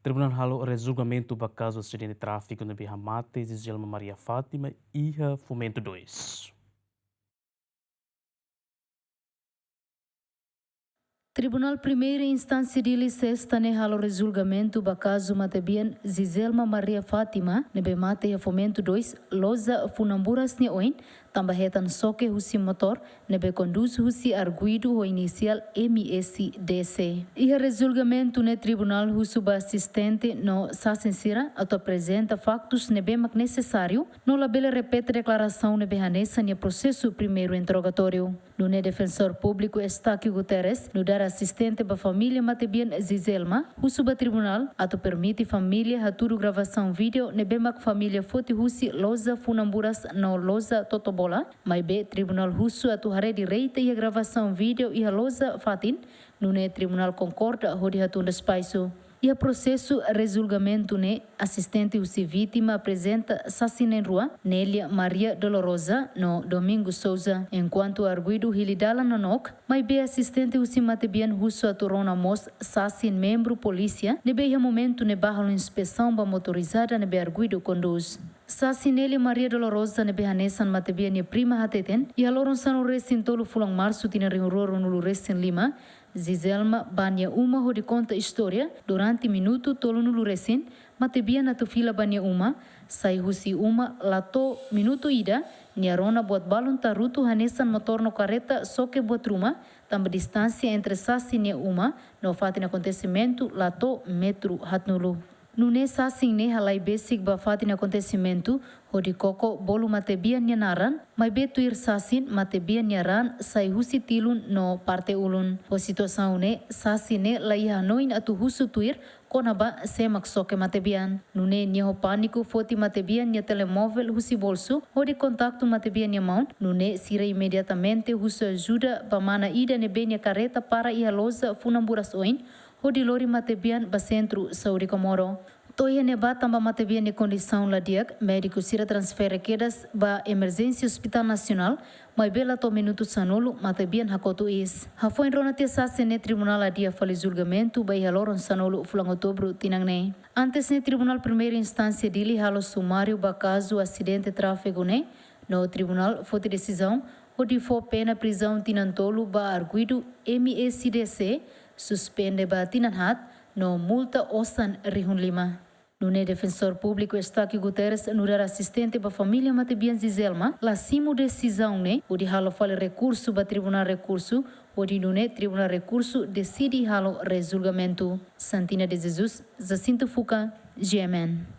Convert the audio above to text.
Tribunal halo resulgamento do caso acidente de tráfico no Bihamate, Giselma Maria Fátima e Fomento 2. Tribunal Primeira Instância de Licesta ne halo resulgamento do caso Matabian Giselma Maria Fátima nebe mate e Fomento 2 loza funamburas ne oin tambahetan soke husi motor nebe conduz husi arguido o inicial MSDC. E resulgamento ne tribunal husuba assistente no sasensira ato apresenta factos nebe mak necessário no labele repete declaração nebe hanesa ne processo primeiro interrogatório. No ne defensor público Estáquio Guterres no dar assistente para a família Matabian Giselma, o tribunal ato permite família haturu gravação vídeo nebe mak família foti husi loza funamburas no loza totobola, mas be tribunal husu atu hare direita e a gravação vídeo e a loza fatin, no ne tribunal concorda hodi hatunda spaiso. E a processo resulgamento ne assistente usi vítima apresenta Sassinen Rua, Nélia Maria Dolorosa, no Domingo Souza, enquanto arguido Hilidala Nanok, mas be assistente usi Matabian Russo aturona mos Sassin membro polícia, nebe a momento ne barra inspeção ba motorizada nebe arguido conduz. Sassinele Maria Dolorosa nebe hanesan Matabian ne prima hateten, e aloron sano resin tolo fulang março tina rinhororo no resin lima, Giselma banha uma hodi conta história durante minuto tolo no resin, Matabian na fila banha uma, sai husi uma lato minuto ida, niarona buat balon taruto hanesan motor no careta soke buat rumah, tamba distância entre Sassin e uma, no fatin acontecimento lato metro hatnulu. Nune Sassin ne halai basic ba fatin acontecimento, hodi koko bolu Matabian nyanaran, mai betuir Sassin Matabian nyaran sai husi tilun no parte ulun. O situação ne Sassin ne lai hanoin atu husu tuir konaba semak soke Matabian. Nune nyeho pânico foti Matabian nya telemóvel husi bolso, hodi contacto Matabian nya mão, nune sira imediatamente husu ajuda ba mana ida ne benya careta para ia loza funamburas oin, hodi lori Matabian ba centro saúde Comoro. Toia neba tamba Matabian ne condição ladiak, médico sira transfere quedas ba emergência hospital nacional, mas bela to minuto sanolo Matabian hakoto is. Hafoi rona te Sassin ne tribunal adia fali julgamento ba ihaloron sanolo fulang outubro tinang ne. Antes ne tribunal primeira instância dili halo sumário ba caso acidente tráfego ne, no tribunal foi decisão onde for pena prisão tinantolo ba arguido MSDC suspende ba tinanhat no multa osan rihun lima. No defensor público Estáquio Guterres no dar assistente para a família Matabian Giselma, lá cima decisão ne, onde halo fala recurso para tribunal recurso, onde no tribunal recurso decide halo resulgamento. Santina de Jesus, Jacinto Fuca, GMN.